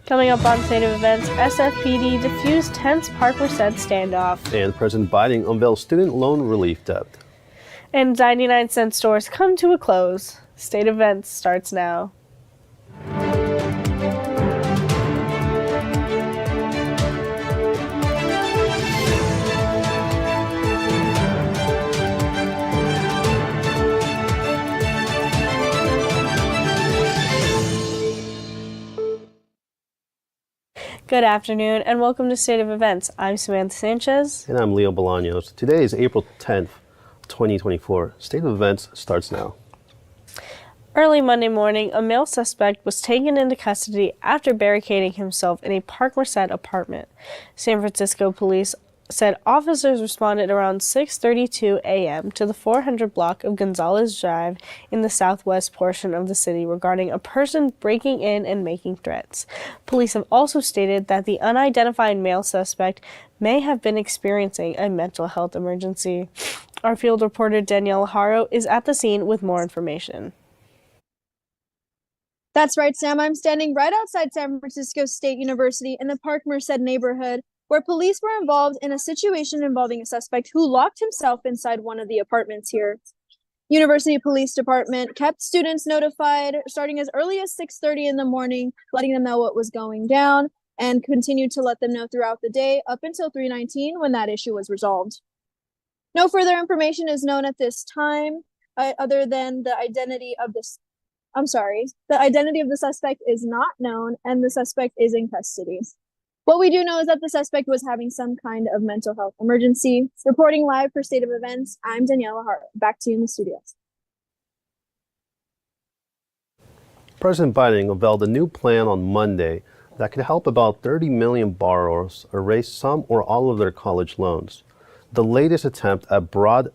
Coming up on State of Events, SFPD defused tense Park Merced standoff. And President Biden unveils student loan relief debt. And 99-cent stores come to a close. State of Events starts now. Good afternoon and welcome to State of Events. I'm Samantha Sanchez. And I'm Leo Bolanos. Today is April 10th, 2024. State of Events starts now. Early Monday morning, a male suspect was taken into custody after barricading himself in a Park Merced apartment. San Francisco police said officers responded around 6:32 a.m. to the 400 block of Gonzalez Drive in the southwest portion of the city regarding a person breaking in and making threats. Police have also stated that the unidentified male suspect may have been experiencing a mental health emergency. Our field reporter Daniela Hart is at the scene with more information. That's right, Sam. I'm standing right outside San Francisco State University in the Park Merced neighborhood, where police were involved in a situation involving a suspect who locked himself inside one of the apartments here. University Police Department kept students notified starting as early as 6:30 in the morning, letting them know what was going down, and continued to let them know throughout the day up until 3:19 when that issue was resolved. No further information is known at this time, other than the identity of the suspect is not known, and the suspect is in custody. What we do know is that the suspect was having some kind of mental health emergency. Reporting live for State of Events, I'm Daniela Hart. Back to you in the studios. President Biden unveiled a new plan on Monday that could help about 30 million borrowers erase some or all of their college loans. The latest attempt at broad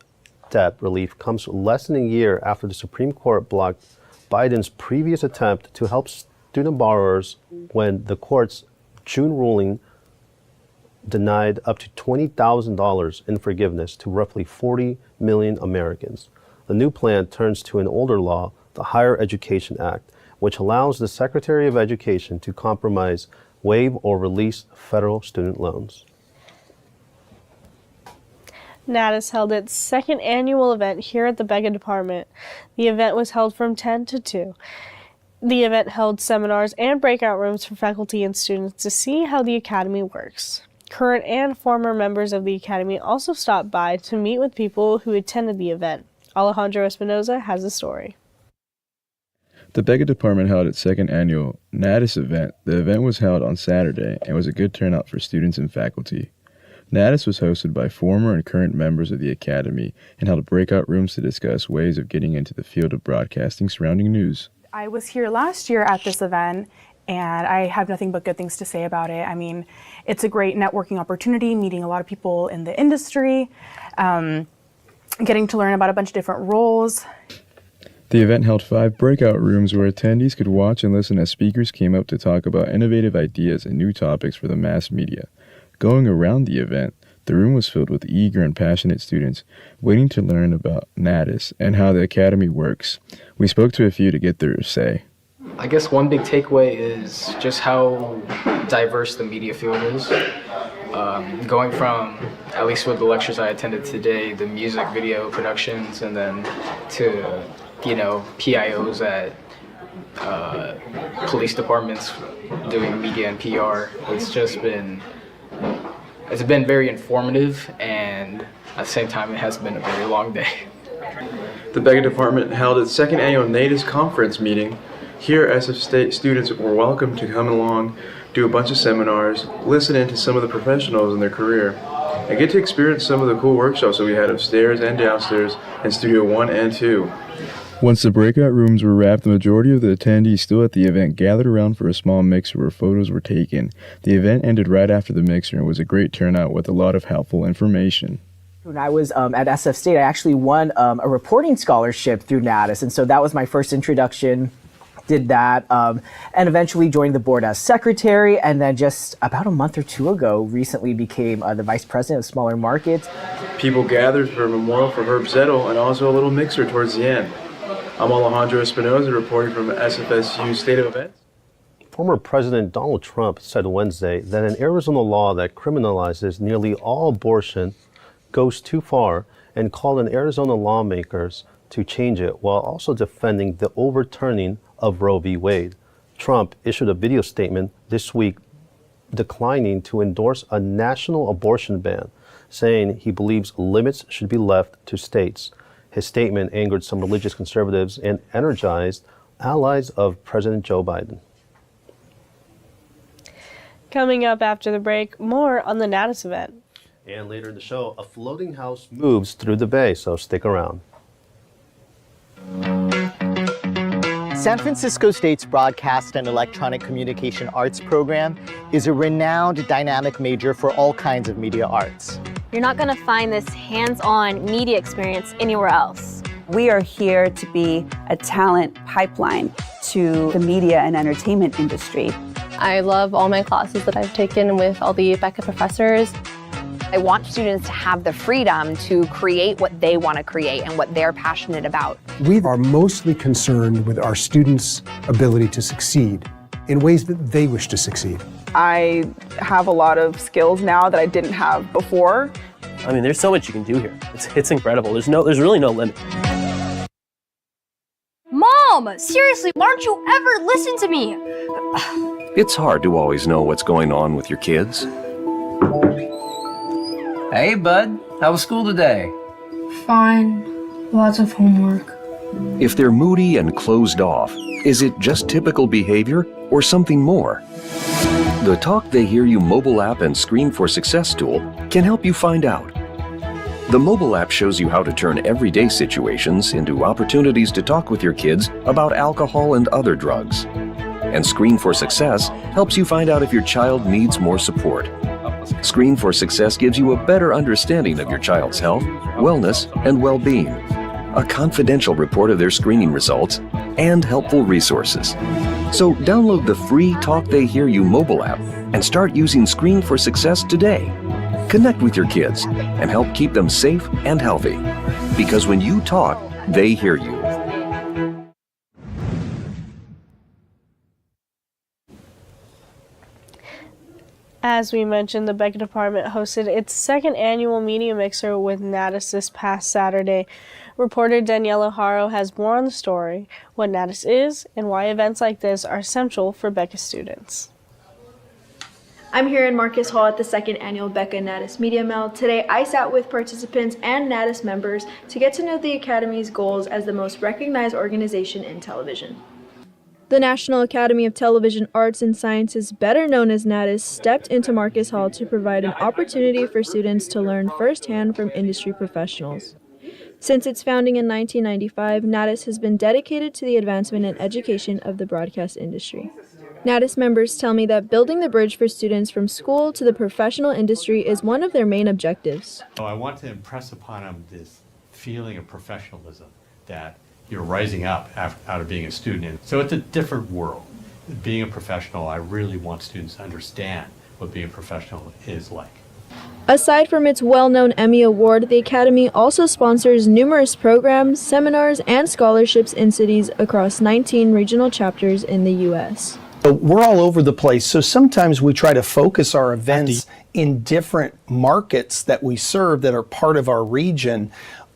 debt relief comes less than a year after the Supreme Court blocked Biden's previous attempt to help student borrowers when the court's June ruling denied up to $20,000 in forgiveness to roughly 40 million Americans. The new plan turns to an older law, the Higher Education Act, which allows the Secretary of Education to compromise, waive, or release federal student loans. NATAS held its second annual event here at the BECA department. The event was held from 10 to 2. The event held seminars and breakout rooms for faculty and students to see how the Academy works. Current and former members of the Academy also stopped by to meet with people who attended the event. Alejandro Espinosa has the story. The BECA department held its second annual NATAS event. The event was held on Saturday and was a good turnout for students and faculty. NATAS was hosted by former and current members of the Academy and held breakout rooms to discuss ways of getting into the field of broadcasting surrounding news. I was here last year at this event, and I have nothing but good things to say about it. I mean, it's a great networking opportunity, meeting a lot of people in the industry, getting to learn about a bunch of different roles. The event held 5 breakout rooms where attendees could watch and listen as speakers came up to talk about innovative ideas and new topics for the mass media. Going around the event, the room was filled with eager and passionate students waiting to learn about NATAS and how the Academy works. We spoke to a few to get their say. I guess one big takeaway is just how diverse the media field is. Going from, at least with the lectures I attended today, the music video productions, and then to, PIOs at police departments doing media and PR. It's It's been very informative, and at the same time, it has been a very long day. The BECA department held its second annual NATAS conference meeting. Here, SF State students were welcome to come along, do a bunch of seminars, listen in to some of the professionals in their career, and get to experience some of the cool workshops that we had upstairs and downstairs in Studio 1 and 2. Once the breakout rooms were wrapped, the majority of the attendees still at the event gathered around for a small mixer where photos were taken. The event ended right after the mixer and was a great turnout with a lot of helpful information. When I was at SF State, I actually won a reporting scholarship through NATAS, and so that was my first introduction. Did that, and eventually joined the board as secretary, and then just about a month or two ago, recently became the vice president of smaller markets. People gathered for a memorial for Herb Zettel and also a little mixer towards the end. I'm Alejandro Espinosa reporting from SFSU State of Events. Former President Donald Trump said Wednesday that an Arizona law that criminalizes nearly all abortion goes too far and called on Arizona lawmakers to change it while also defending the overturning of Roe v. Wade. Trump issued a video statement this week declining to endorse a national abortion ban, saying he believes limits should be left to states. His statement angered some religious conservatives and energized allies of President Joe Biden. Coming up after the break, more on the NATAS event. And later in the show, a floating house moves through the bay, so stick around. San Francisco State's Broadcast and Electronic Communication Arts program is a renowned dynamic major for all kinds of media arts. You're not going to find this hands-on media experience anywhere else. We are here to be a talent pipeline to the media and entertainment industry. I love all my classes that I've taken with all the BECA professors. I want students to have the freedom to create what they want to create and what they're passionate about. We are mostly concerned with our students' ability to succeed in ways that they wish to succeed. I have a lot of skills now that I didn't have before. I mean, there's so much you can do here. It's incredible. There's really no limit. Mom, seriously, why don't you ever listen to me? It's hard to always know what's going on with your kids. Hey, bud. How was school today? Fine. Lots of homework. If they're moody and closed off, is it just typical behavior or something more? The Talk They Hear You mobile app and Screen for Success tool can help you find out. The mobile app shows you how to turn everyday situations into opportunities to talk with your kids about alcohol and other drugs. And Screen for Success helps you find out if your child needs more support. Screen for Success gives you a better understanding of your child's health, wellness, and well-being, a confidential report of their screening results, and helpful resources. So download the free Talk They Hear You mobile app and start using Screen for Success today. Connect with your kids and help keep them safe and healthy. Because when you talk, they hear you. As we mentioned, the BECA department hosted its second annual media mixer with NATAS this past Saturday. Reporter Daniela Hart has more on the story, what NATAS is, and why events like this are essential for BECA students. I'm here in Marcus Hall at the second annual BECA NATAS Media Meld. Today, I sat with participants and NATAS members to get to know the Academy's goals as the most recognized organization in television. The National Academy of Television Arts and Sciences, better known as NATAS, stepped into Marcus Hall to provide an opportunity for students to learn firsthand from industry professionals. Since its founding in 1995, NATAS has been dedicated to the advancement and education of the broadcast industry. NATAS members tell me that building the bridge for students from school to the professional industry is one of their main objectives. I want to impress upon them this feeling of professionalism, that you're rising up out of being a student. So it's a different world. Being a professional, I really want students to understand what being a professional is like. Aside from its well-known Emmy Award, the Academy also sponsors numerous programs, seminars, and scholarships in cities across 19 regional chapters in the U.S. We're all over the place, so sometimes we try to focus our events in different markets that we serve that are part of our region.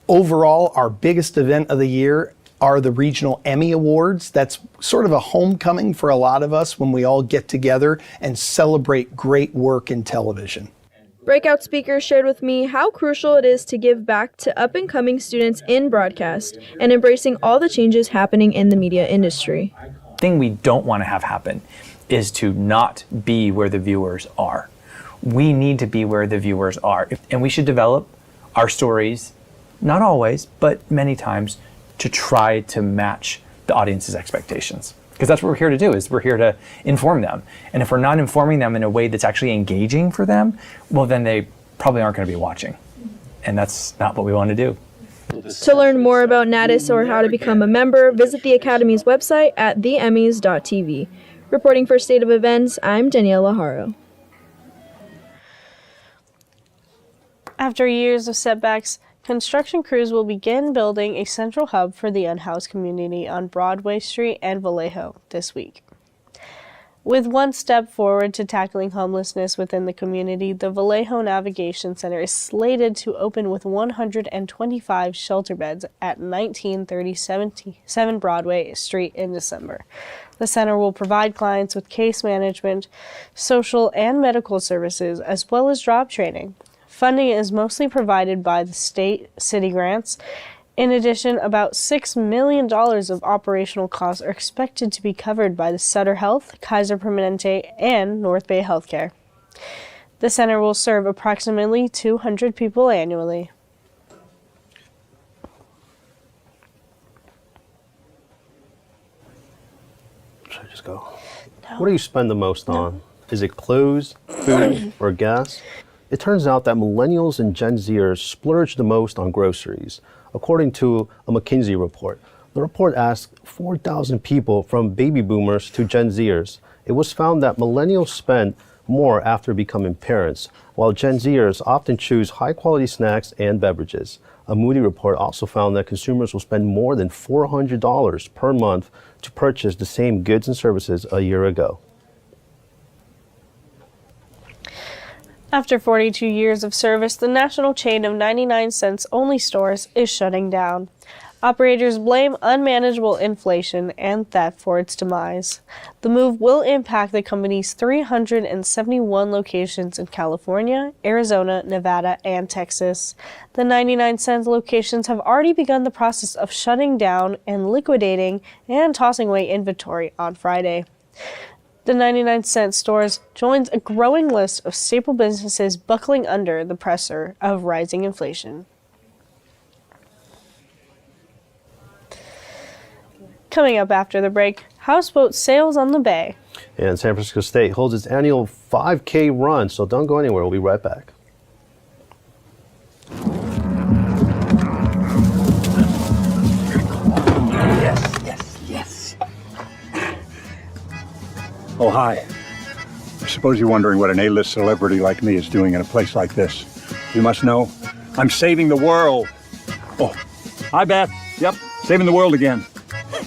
Overall, our biggest event of the year are the regional Emmy Awards. That's sort of a homecoming for a lot of us when we all get together and celebrate great work in television. Breakout speakers shared with me how crucial it is to give back to up-and-coming students in broadcast and embracing all the changes happening in the media industry. The thing we don't want to have happen is to not be where the viewers are. We need to be where the viewers are, and we should develop our stories, not always, but many times, to try to match the audience's expectations. Because that's what we're here to do, is we're here to inform them. And if we're not informing them in a way that's actually engaging for them, well, then they probably aren't going to be watching. And that's not what we want to do. To learn more about Nattis or how to become a member, visit the Academy's website at theemmys.tv. Reporting for State of Events, I'm Daniela Hart. After years of setbacks, construction crews will begin building a central hub for the unhoused community on Broadway Street and Vallejo this week. With one step forward to tackling homelessness within the community, the Vallejo Navigation Center is slated to open with 125 shelter beds at 1937 Broadway Street in December. The center will provide clients with case management, social and medical services, as well as job training. Funding is mostly provided by the state city grants. In addition, about $6 million of operational costs are expected to be covered by the Sutter Health, Kaiser Permanente, and North Bay Healthcare. The center will serve approximately 200 people annually. Should I just go? No. What do you spend the most on? Is it clothes, food, or gas? It turns out that millennials and Gen Zers splurge the most on groceries, according to a McKinsey report. The report asked 4,000 people from baby boomers to Gen Zers. It was found that millennials spend more after becoming parents, while Gen Zers often choose high-quality snacks and beverages. A Moody report also found that consumers will spend more than $400 per month to purchase the same goods and services a year ago. After 42 years of service, the national chain of 99-cents only stores is shutting down. Operators blame unmanageable inflation and theft for its demise. The move will impact the company's 371 locations in California, Arizona, Nevada, and Texas. The 99-cent locations have already begun the process of shutting down and liquidating and tossing away inventory on Friday. The 99-cent stores joins a growing list of staple businesses buckling under the pressure of rising inflation. Coming up after the break, houseboat sails on the bay. And San Francisco State holds its annual 5K run, so don't go anywhere. We'll be right back. Yes. Oh, hi. I suppose you're wondering what an A-list celebrity like me is doing in a place like this. You must know, I'm saving the world. Oh, hi, Beth. Yep, saving the world again.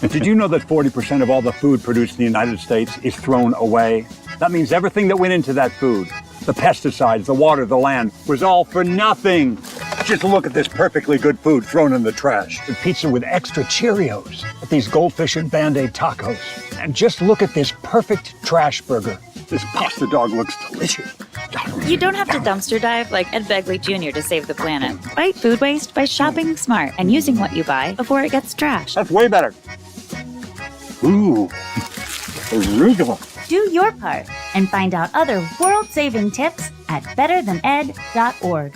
Did you know that 40% of all the food produced in the United States is thrown away? That means everything that went into that food, the pesticides, the water, the land, was all for nothing. Just look at this perfectly good food thrown in the trash. The pizza with extra Cheerios, these goldfish and Band-Aid tacos. And just look at this perfect trash burger. This pasta dog looks delicious. You don't have to dumpster dive like Ed Begley Jr. to save the planet. Fight food waste by shopping smart and using what you buy before it gets trashed. That's way better. Ooh, arugula. Do your part and find out other world-saving tips at betterthaned.org.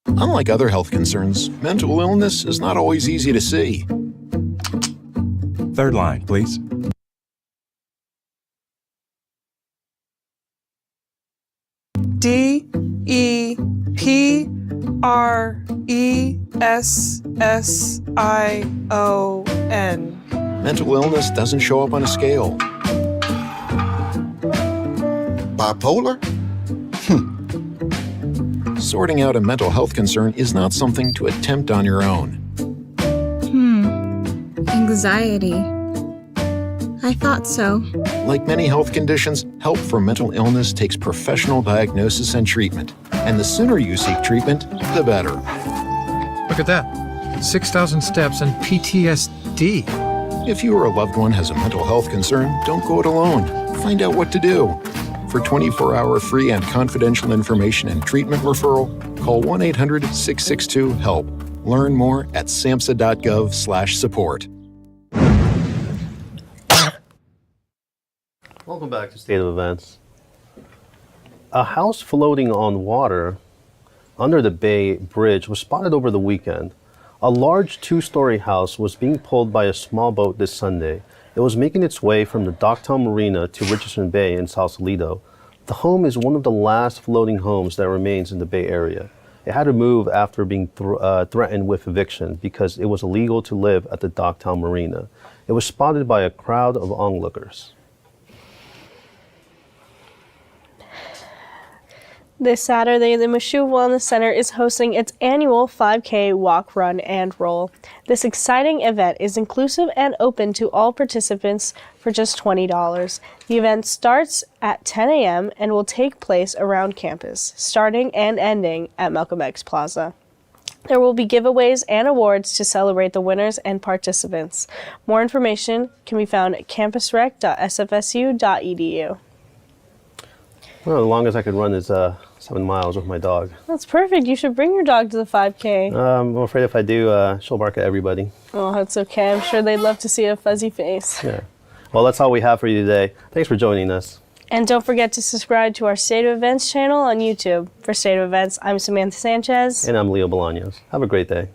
Unlike other health concerns, mental illness is not always easy to see. Third line, please. DEPRESSION. Mental illness doesn't show up on a scale. Bipolar? Sorting out a mental health concern is not something to attempt on your own. Anxiety. I thought so. Like many health conditions, help for mental illness takes professional diagnosis and treatment. And the sooner you seek treatment, the better. Look at that. 6,000 steps and PTSD. If you or a loved one has a mental health concern, don't go it alone. Find out what to do. For 24-hour free and confidential information and treatment referral, call 1-800-662-HELP. Learn more at samhsa.gov/support. Welcome back to State of Events. A house floating on water under the Bay Bridge was spotted over the weekend. A large two-story house was being pulled by a small boat this Sunday. It was making its way from the Docktown Marina to Richardson Bay in Sausalito. The home is one of the last floating homes that remains in the Bay Area. It had to move after being threatened with eviction because it was illegal to live at the Docktown Marina. It was spotted by a crowd of onlookers. This Saturday, the Michoud Wellness Center is hosting its annual 5K walk, run, and roll. This exciting event is inclusive and open to all participants for just $20. The event starts at 10 a.m. and will take place around campus, starting and ending at Malcolm X Plaza. There will be giveaways and awards to celebrate the winners and participants. More information can be found at campusrec.sfsu.edu. Well, the longest I could run is 7 miles with my dog. That's perfect. You should bring your dog to the 5K. I'm afraid if I do, she'll bark at everybody. Oh, that's okay. I'm sure they'd love to see a fuzzy face. Yeah. Well, that's all we have for you today. Thanks for joining us. And don't forget to subscribe to our State of Events channel on YouTube. For State of Events, I'm Samantha Sanchez. And I'm Leo Bolanos. Have a great day.